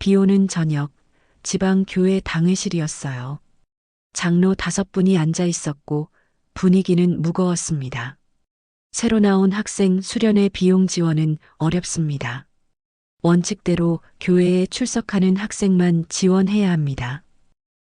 비 오는 저녁, 지방 교회 당회실이었어요. 장로 5분이 앉아 있었고 분위기는 무거웠습니다. 새로 나온 학생 수련회 비용 지원은 어렵습니다. 원칙대로 교회에 출석하는 학생만 지원해야 합니다.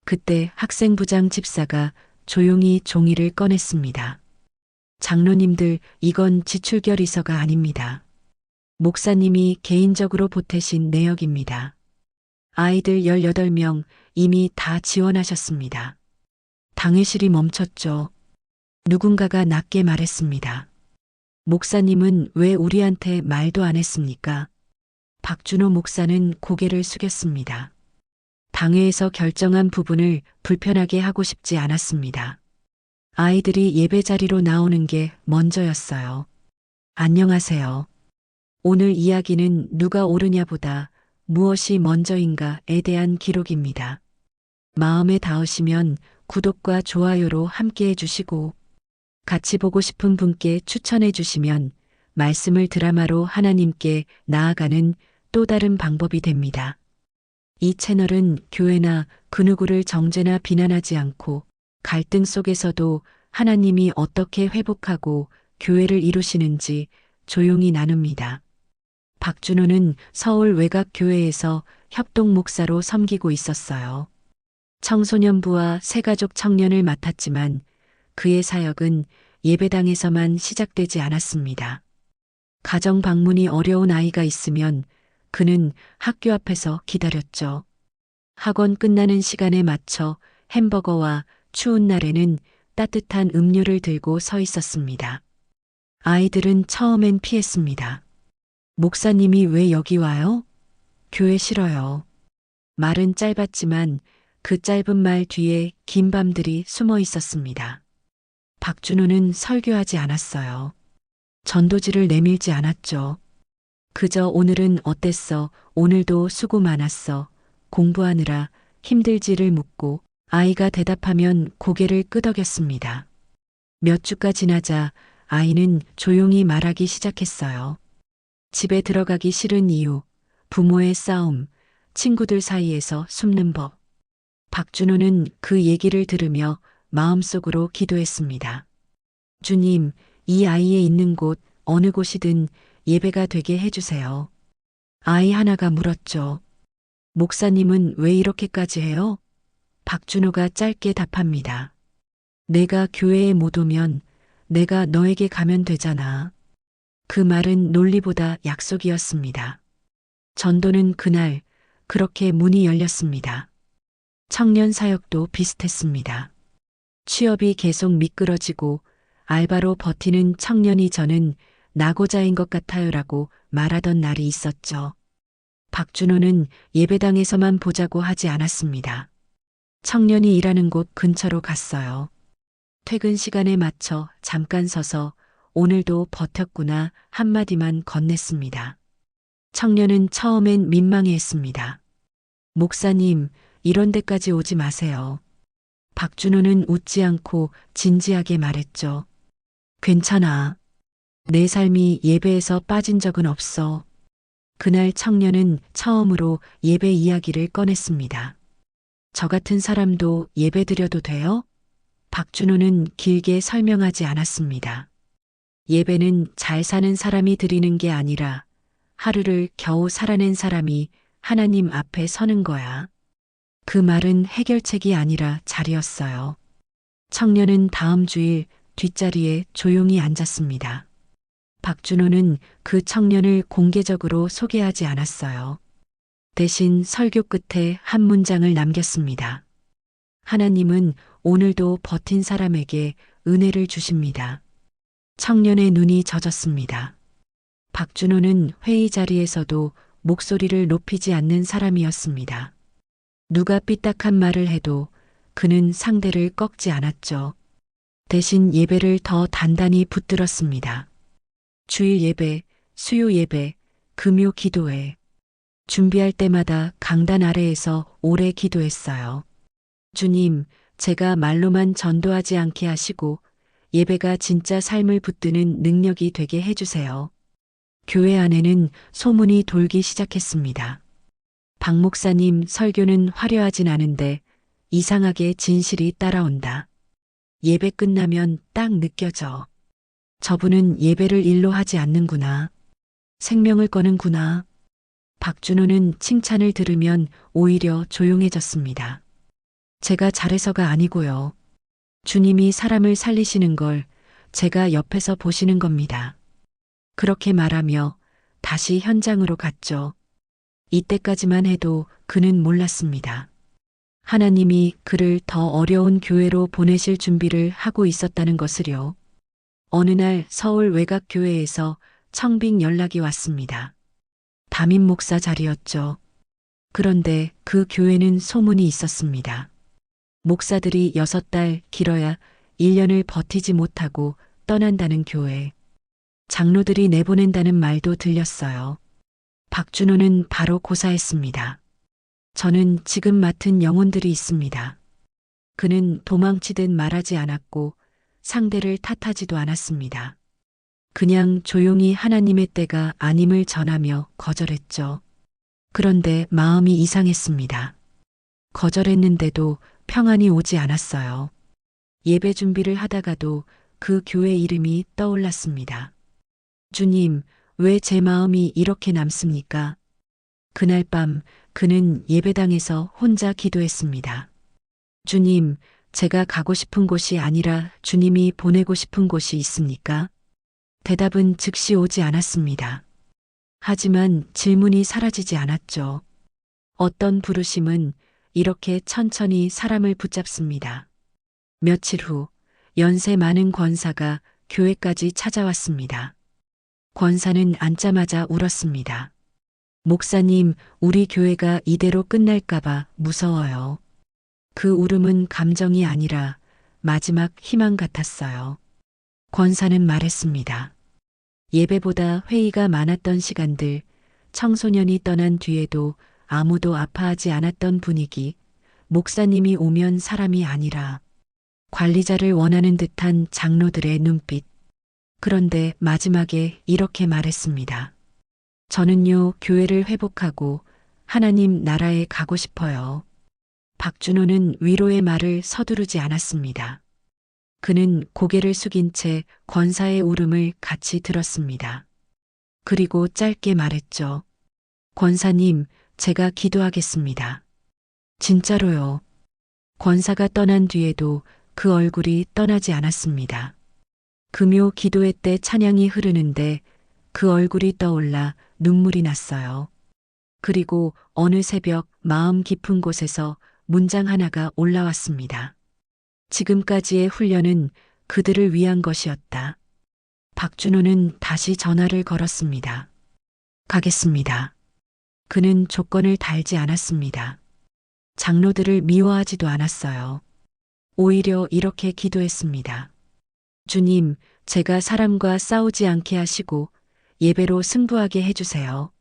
그때 학생부장 집사가 조용히 종이를 꺼냈습니다. 장로님들, 이건 지출결의서가 아닙니다. 목사님이 개인적으로 보태신 내역입니다. 아이들 18명 이미 다 지원하셨습니다. 당회실이 멈췄죠. 누군가가 낮게 말했습니다. 목사님은 왜 우리한테 말도 안 했습니까? 박준호 목사는 고개를 숙였습니다. 당회에서 결정한 부분을 불편하게 하고 싶지 않았습니다. 아이들이 예배 자리로 나오는 게 먼저였어요. 안녕하세요. 오늘 이야기는 누가 옳으냐보다 무엇이 먼저인가에 대한 기록입니다. 마음에 닿으시면 구독과 좋아요로 함께 해주시고 같이 보고 싶은 분께 추천해 주시면 말씀을 드라마로 하나님께 나아가는 또 다른 방법이 됩니다. 이 채널은 교회나 그 누구를 정죄나 비난하지 않고 갈등 속에서도 하나님이 어떻게 회복하고 교회를 이루시는지 조용히 나눕니다. 박준호는 서울 외곽교회에서 협동 목사로 섬기고 있었어요. 청소년부와 새가족 청년을 맡았지만 그의 사역은 예배당에서만 시작되지 않았습니다. 가정 방문이 어려운 아이가 있으면 그는 학교 앞에서 기다렸죠. 학원 끝나는 시간에 맞춰 햄버거와 추운 날에는 따뜻한 음료를 들고 서 있었습니다. 아이들은 처음엔 피했습니다. 목사님이 왜 여기 와요? 교회 싫어요. 말은 짧았지만 그 짧은 말 뒤에 긴 밤들이 숨어 있었습니다. 박준호는 설교하지 않았어요. 전도지를 내밀지 않았죠. 그저 오늘은 어땠어? 오늘도 수고 많았어. 공부하느라 힘들지를 묻고 아이가 대답하면 고개를 끄덕였습니다. 몇 주가 지나자 아이는 조용히 말하기 시작했어요. 집에 들어가기 싫은 이유, 부모의 싸움, 친구들 사이에서 숨는 법. 박준호는 그 얘기를 들으며 마음속으로 기도했습니다. 주님, 이 아이의 있는 곳, 어느 곳이든 예배가 되게 해주세요. 아이 하나가 물었죠. 목사님은 왜 이렇게까지 해요? 박준호가 짧게 답합니다. 내가 교회에 못 오면 내가 너에게 가면 되잖아. 그 말은 논리보다 약속이었습니다. 전도는 그날 그렇게 문이 열렸습니다. 청년 사역도 비슷했습니다. 취업이 계속 미끄러지고 알바로 버티는 청년이 저는 낙오자인 것 같아요라고 말하던 날이 있었죠. 박준호는 예배당에서만 보자고 하지 않았습니다. 청년이 일하는 곳 근처로 갔어요. 퇴근 시간에 맞춰 잠깐 서서 오늘도 버텼구나 한마디만 건넸습니다. 청년은 처음엔 민망해했습니다. 목사님, 이런 데까지 오지 마세요. 박준호는 웃지 않고 진지하게 말했죠. 괜찮아. 내 삶이 예배에서 빠진 적은 없어. 그날 청년은 처음으로 예배 이야기를 꺼냈습니다. 저 같은 사람도 예배 드려도 돼요? 박준호는 길게 설명하지 않았습니다. 예배는 잘 사는 사람이 드리는 게 아니라 하루를 겨우 살아낸 사람이 하나님 앞에 서는 거야. 그 말은 해결책이 아니라 자리였어요. 청년은 다음 주일 뒷자리에 조용히 앉았습니다. 박준호는 그 청년을 공개적으로 소개하지 않았어요. 대신 설교 끝에 한 문장을 남겼습니다. 하나님은 오늘도 버틴 사람에게 은혜를 주십니다. 청년의 눈이 젖었습니다. 박준호는 회의 자리에서도 목소리를 높이지 않는 사람이었습니다. 누가 삐딱한 말을 해도 그는 상대를 꺾지 않았죠. 대신 예배를 더 단단히 붙들었습니다. 주일 예배, 수요 예배, 금요 기도회. 준비할 때마다 강단 아래에서 오래 기도했어요. 주님, 제가 말로만 전도하지 않게 하시고 예배가 진짜 삶을 붙드는 능력이 되게 해주세요. 교회 안에는 소문이 돌기 시작했습니다. 박 목사님 설교는 화려하진 않은데 이상하게 진실이 따라온다. 예배 끝나면 딱 느껴져. 저분은 예배를 일로 하지 않는구나. 생명을 거는구나. 박준호는 칭찬을 들으면 오히려 조용해졌습니다. 제가 잘해서가 아니고요. 주님이 사람을 살리시는 걸 제가 옆에서 보시는 겁니다. 그렇게 말하며 다시 현장으로 갔죠. 이때까지만 해도 그는 몰랐습니다. 하나님이 그를 더 어려운 교회로 보내실 준비를 하고 있었다는 것을요. 어느 날 서울 외곽교회에서 청빙 연락이 왔습니다. 담임 목사 자리였죠. 그런데 그 교회는 소문이 있었습니다. 목사들이 6달, 길어야 1년을 버티지 못하고 떠난다는 교회. 장로들이 내보낸다는 말도 들렸어요. 박준호는 바로 고사했습니다. 저는 지금 맡은 영혼들이 있습니다. 그는 도망치듯 말하지 않았고 상대를 탓하지도 않았습니다. 그냥 조용히 하나님의 때가 아님을 전하며 거절했죠. 그런데 마음이 이상했습니다. 거절했는데도 평안이 오지 않았어요. 예배 준비를 하다가도 그 교회 이름이 떠올랐습니다. 주님, 왜 제 마음이 이렇게 남습니까? 그날 밤 그는 예배당에서 혼자 기도했습니다. 주님, 제가 가고 싶은 곳이 아니라 주님이 보내고 싶은 곳이 있습니까? 대답은 즉시 오지 않았습니다. 하지만 질문이 사라지지 않았죠. 어떤 부르심은 이렇게 천천히 사람을 붙잡습니다. 며칠 후 연세 많은 권사가 교회까지 찾아왔습니다. 권사는 앉자마자 울었습니다. 목사님, 우리 교회가 이대로 끝날까봐 무서워요. 그 울음은 감정이 아니라 마지막 희망 같았어요. 권사는 말했습니다. 예배보다 회의가 많았던 시간들, 청소년이 떠난 뒤에도 아무도 아파하지 않았던 분위기, 목사님이 오면 사람이 아니라 관리자를 원하는 듯한 장로들의 눈빛. 그런데 마지막에 이렇게 말했습니다. 저는요, 교회를 회복하고 하나님 나라에 가고 싶어요. 박준호는 위로의 말을 서두르지 않았습니다. 그는 고개를 숙인 채 권사의 울음을 같이 들었습니다. 그리고 짧게 말했죠. 권사님, 제가 기도하겠습니다. 진짜로요. 권사가 떠난 뒤에도 그 얼굴이 떠나지 않았습니다. 금요 기도회 때 찬양이 흐르는데 그 얼굴이 떠올라 눈물이 났어요. 그리고 어느 새벽 마음 깊은 곳에서 문장 하나가 올라왔습니다. 지금까지의 훈련은 그들을 위한 것이었다. 박준호는 다시 전화를 걸었습니다. 가겠습니다. 그는 조건을 달지 않았습니다. 장로들을 미워하지도 않았어요. 오히려 이렇게 기도했습니다. 주님, 제가 사람과 싸우지 않게 하시고 예배로 승부하게 해주세요.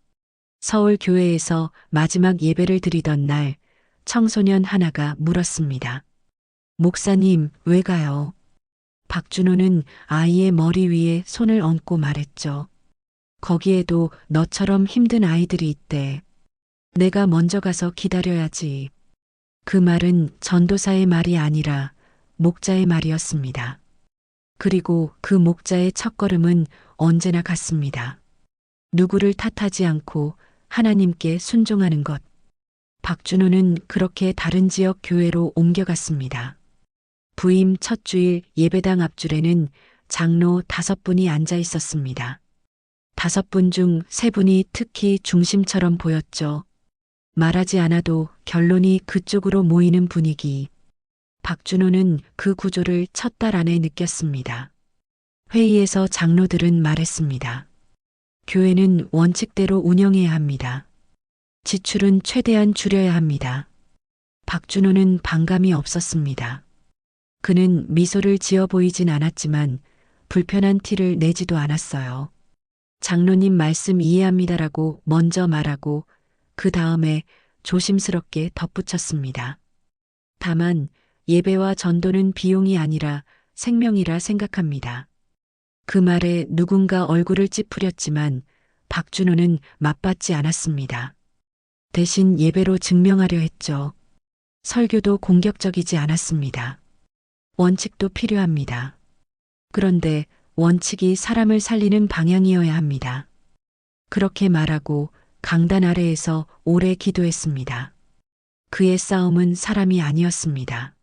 서울 교회에서 마지막 예배를 드리던 날 청소년 하나가 물었습니다. 목사님, 왜 가요? 박준호는 아이의 머리 위에 손을 얹고 말했죠. 거기에도 너처럼 힘든 아이들이 있대. 내가 먼저 가서 기다려야지. 그 말은 전도사의 말이 아니라 목자의 말이었습니다. 그리고 그 목자의 첫걸음은 언제나 같습니다. 누구를 탓하지 않고 하나님께 순종하는 것. 박준호는 그렇게 다른 지역 교회로 옮겨갔습니다. 부임 첫 주일 예배당 앞줄에는 장로 5분이 앉아 있었습니다. 5분 중 3분이 특히 중심처럼 보였죠. 말하지 않아도 결론이 그쪽으로 모이는 분위기. 박준호는 그 구조를 첫 달 안에 느꼈습니다. 회의에서 장로들은 말했습니다. 교회는 원칙대로 운영해야 합니다. 지출은 최대한 줄여야 합니다. 박준호는 반감이 없었습니다. 그는 미소를 지어 보이진 않았지만 불편한 티를 내지도 않았어요. 장로님 말씀 이해합니다라고 먼저 말하고 그 다음에 조심스럽게 덧붙였습니다. 다만 예배와 전도는 비용이 아니라 생명이라 생각합니다. 그 말에 누군가 얼굴을 찌푸렸지만 박준호는 맞받지 않았습니다. 대신 예배로 증명하려 했죠. 설교도 공격적이지 않았습니다. 원칙도 필요합니다. 그런데 원칙이 사람을 살리는 방향이어야 합니다. 그렇게 말하고 강단 아래에서 오래 기도했습니다. 그의 싸움은 사람이 아니었습니다.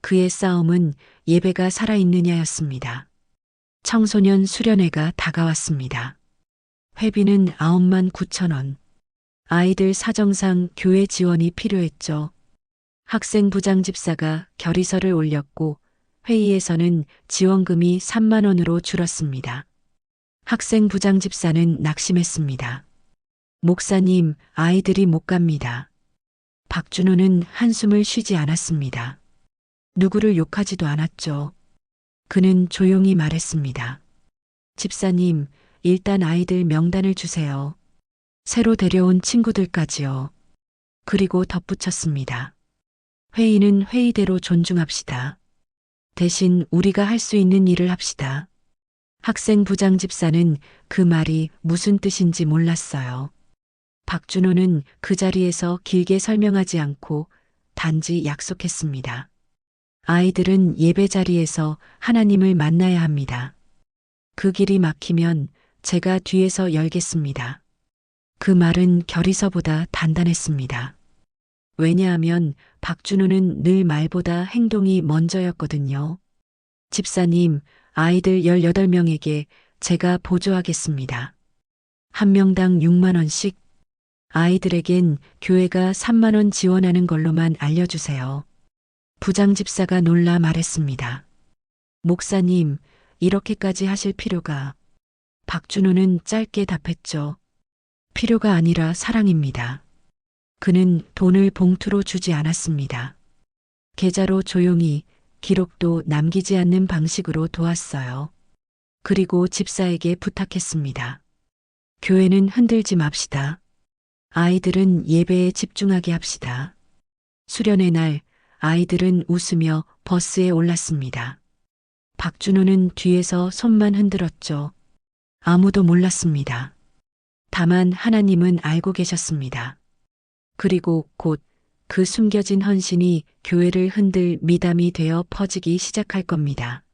그의 싸움은 예배가 살아있느냐였습니다. 청소년 수련회가 다가왔습니다. 회비는 9만 9천 원. 아이들 사정상 교회 지원이 필요했죠. 학생부장 집사가 결의서를 올렸고 회의에서는 지원금이 3만 원으로 줄었습니다. 학생부장 집사는 낙심했습니다. 목사님, 아이들이 못 갑니다. 박준호는 한숨을 쉬지 않았습니다. 누구를 욕하지도 않았죠. 그는 조용히 말했습니다. 집사님, 일단 아이들 명단을 주세요. 새로 데려온 친구들까지요. 그리고 덧붙였습니다. 회의는 회의대로 존중합시다. 대신 우리가 할 수 있는 일을 합시다. 학생부장 집사는 그 말이 무슨 뜻인지 몰랐어요. 박준호는 그 자리에서 길게 설명하지 않고 단지 약속했습니다. 아이들은 예배 자리에서 하나님을 만나야 합니다. 그 길이 막히면 제가 뒤에서 열겠습니다. 그 말은 결의서보다 단단했습니다. 왜냐하면 박준호는 늘 말보다 행동이 먼저였거든요. 집사님, 아이들 18명에게 제가 보조하겠습니다. 한 명당 6만 원씩. 아이들에겐 교회가 3만 원 지원하는 걸로만 알려주세요. 부장집사가 놀라 말했습니다. 목사님, 이렇게까지 하실 필요가. 박준호는 짧게 답했죠. 필요가 아니라 사랑입니다. 그는 돈을 봉투로 주지 않았습니다. 계좌로 조용히 기록도 남기지 않는 방식으로 도왔어요. 그리고 집사에게 부탁했습니다. 교회는 흔들지 맙시다. 아이들은 예배에 집중하게 합시다. 수련의 날 아이들은 웃으며 버스에 올랐습니다. 박준호는 뒤에서 손만 흔들었죠. 아무도 몰랐습니다. 다만 하나님은 알고 계셨습니다. 그리고 곧 그 숨겨진 헌신이 교회를 흔들 미담이 되어 퍼지기 시작할 겁니다.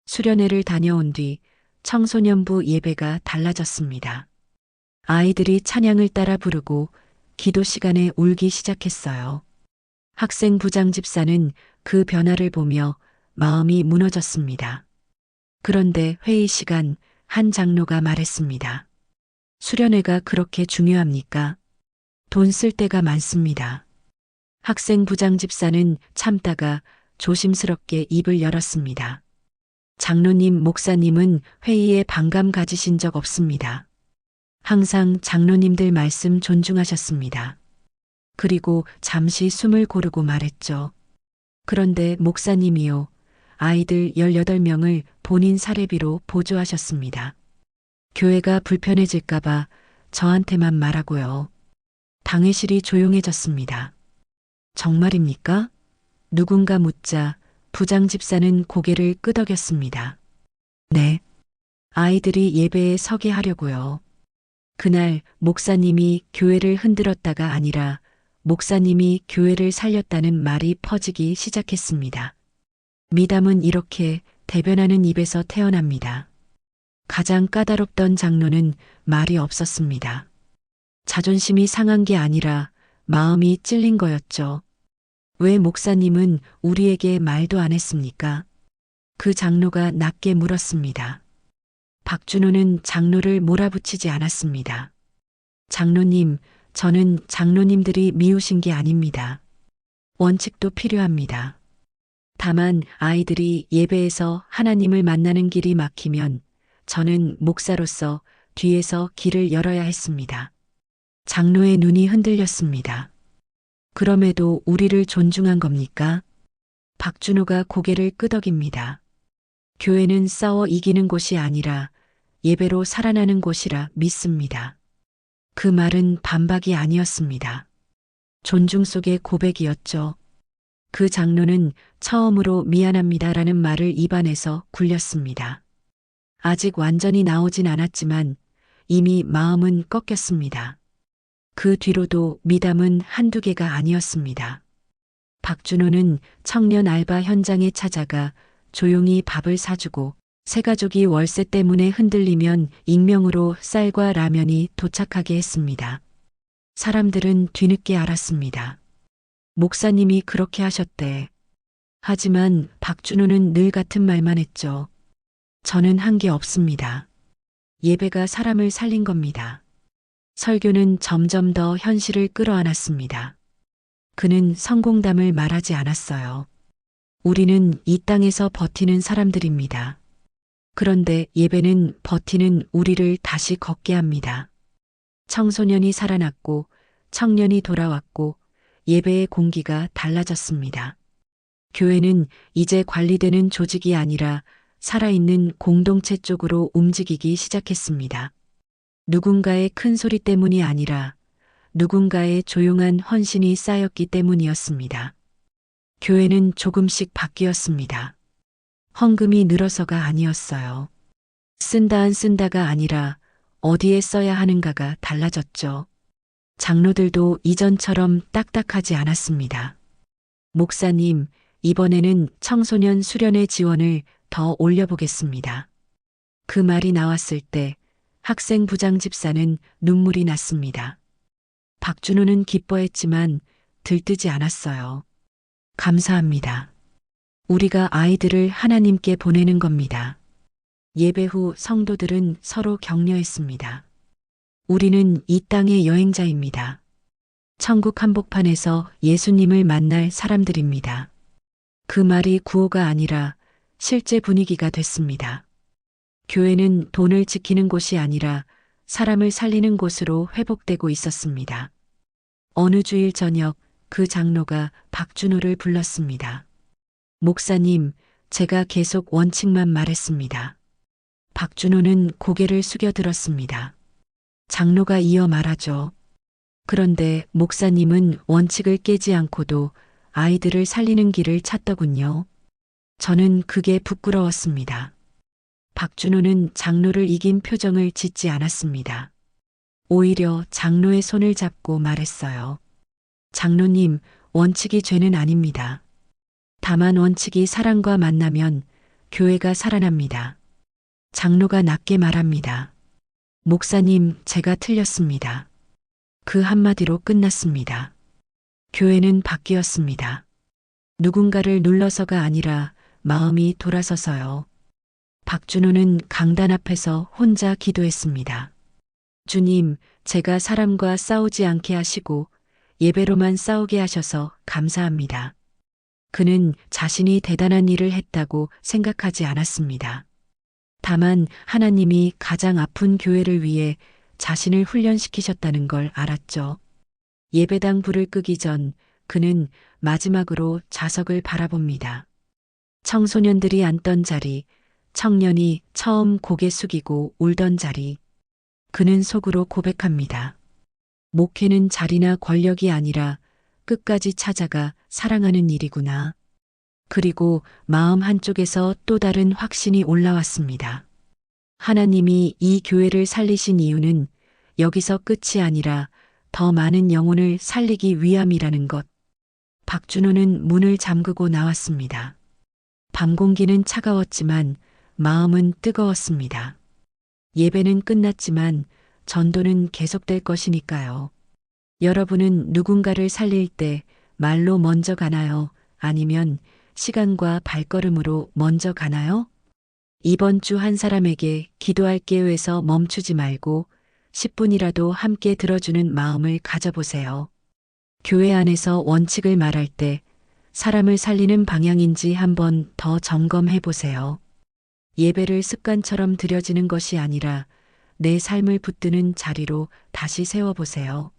수련회를 다녀온 뒤 청소년부 예배가 달라졌습니다. 아이들이 찬양을 따라 부르고 기도 시간에 울기 시작했어요. 학생부장 집사는 그 변화를 보며 마음이 무너졌습니다. 그런데 회의 시간 한 장로가 말했습니다. 수련회가 그렇게 중요합니까? 돈 쓸 때가 많습니다. 학생부장 집사는 참다가 조심스럽게 입을 열었습니다. 장로님, 목사님은 회의에 반감 가지신 적 없습니다. 항상 장로님들 말씀 존중하셨습니다. 그리고 잠시 숨을 고르고 말했죠. 그런데 목사님이요. 아이들 18명을 본인 사례비로 보조하셨습니다. 교회가 불편해질까봐 저한테만 말하고요. 당회실이 조용해졌습니다. 정말입니까? 누군가 묻자 부장 집사는 고개를 끄덕였습니다. 네. 아이들이 예배에 서게 하려고요. 그날 목사님이 교회를 흔들었다가 아니라 목사님이 교회를 살렸다는 말이 퍼지기 시작했습니다. 미담은 이렇게 대변하는 입에서 태어납니다. 가장 까다롭던 장로는 말이 없었습니다. 자존심이 상한 게 아니라 마음이 찔린 거였죠. 왜 목사님은 우리에게 말도 안 했습니까? 그 장로가 낮게 물었습니다. 박준호는 장로를 몰아붙이지 않았습니다. 장로님, 저는 장로님들이 미우신 게 아닙니다. 원칙도 필요합니다. 다만 아이들이 예배에서 하나님을 만나는 길이 막히면 저는 목사로서 뒤에서 길을 열어야 했습니다. 장로의 눈이 흔들렸습니다. 그럼에도 우리를 존중한 겁니까? 박준호가 고개를 끄덕입니다. 교회는 싸워 이기는 곳이 아니라 예배로 살아나는 곳이라 믿습니다. 그 말은 반박이 아니었습니다. 존중 속의 고백이었죠. 그 장로는 처음으로 미안합니다라는 말을 입안에서 굴렸습니다. 아직 완전히 나오진 않았지만 이미 마음은 꺾였습니다. 그 뒤로도 미담은 한두 개가 아니었습니다. 박준호는 청년 알바 현장에 찾아가 조용히 밥을 사주고 새가족이 월세 때문에 흔들리면 익명으로 쌀과 라면이 도착하게 했습니다. 사람들은 뒤늦게 알았습니다. 목사님이 그렇게 하셨대. 하지만 박준호는 늘 같은 말만 했죠. 저는 한 게 없습니다. 예배가 사람을 살린 겁니다. 설교는 점점 더 현실을 끌어안았습니다. 그는 성공담을 말하지 않았어요. 우리는 이 땅에서 버티는 사람들입니다. 그런데 예배는 버티는 우리를 다시 걷게 합니다. 청소년이 살아났고 청년이 돌아왔고 예배의 공기가 달라졌습니다. 교회는 이제 관리되는 조직이 아니라 살아있는 공동체 쪽으로 움직이기 시작했습니다. 누군가의 큰 소리 때문이 아니라 누군가의 조용한 헌신이 쌓였기 때문이었습니다. 교회는 조금씩 바뀌었습니다. 헌금이 늘어서가 아니었어요. 쓴다 안 쓴다가 아니라 어디에 써야 하는가가 달라졌죠. 장로들도 이전처럼 딱딱하지 않았습니다. 목사님, 이번에는 청소년 수련회 지원을 더 올려보겠습니다. 그 말이 나왔을 때 학생 부장 집사는 눈물이 났습니다. 박준호는 기뻐했지만 들뜨지 않았어요. 감사합니다. 우리가 아이들을 하나님께 보내는 겁니다. 예배 후 성도들은 서로 격려했습니다. 우리는 이 땅의 여행자입니다. 천국 한복판에서 예수님을 만날 사람들입니다. 그 말이 구호가 아니라 실제 분위기가 됐습니다. 교회는 돈을 지키는 곳이 아니라 사람을 살리는 곳으로 회복되고 있었습니다. 어느 주일 저녁 그 장로가 박준호를 불렀습니다. 목사님, 제가 계속 원칙만 말했습니다. 박준호는 고개를 숙여 들었습니다. 장로가 이어 말하죠. 그런데 목사님은 원칙을 깨지 않고도 아이들을 살리는 길을 찾더군요. 저는 그게 부끄러웠습니다. 박준호는 장로를 이긴 표정을 짓지 않았습니다. 오히려 장로의 손을 잡고 말했어요. 장로님, 원칙이 죄는 아닙니다. 다만 원칙이 사랑과 만나면 교회가 살아납니다. 장로가 낮게 말합니다. 목사님, 제가 틀렸습니다. 그 한마디로 끝났습니다. 교회는 바뀌었습니다. 누군가를 눌러서가 아니라 마음이 돌아서서요. 박준호는 강단 앞에서 혼자 기도했습니다. 주님, 제가 사람과 싸우지 않게 하시고 예배로만 싸우게 하셔서 감사합니다. 그는 자신이 대단한 일을 했다고 생각하지 않았습니다. 다만 하나님이 가장 아픈 교회를 위해 자신을 훈련시키셨다는 걸 알았죠. 예배당 불을 끄기 전 그는 마지막으로 좌석을 바라봅니다. 청소년들이 앉던 자리, 청년이 처음 고개 숙이고 울던 자리. 그는 속으로 고백합니다. 목회는 자리나 권력이 아니라 끝까지 찾아가 사랑하는 일이구나. 그리고 마음 한쪽에서 또 다른 확신이 올라왔습니다. 하나님이 이 교회를 살리신 이유는 여기서 끝이 아니라 더 많은 영혼을 살리기 위함이라는 것. 박준호는 문을 잠그고 나왔습니다. 밤 공기는 차가웠지만 마음은 뜨거웠습니다. 예배는 끝났지만 전도는 계속될 것이니까요. 여러분은 누군가를 살릴 때 말로 먼저 가나요? 아니면 시간과 발걸음으로 먼저 가나요? 이번 주 한 사람에게 기도할게요에서 멈추지 말고 10분이라도 함께 들어주는 마음을 가져보세요. 교회 안에서 원칙을 말할 때 사람을 살리는 방향인지 한번 더 점검해 보세요. 예배를 습관처럼 드려지는 것이 아니라 내 삶을 붙드는 자리로 다시 세워보세요.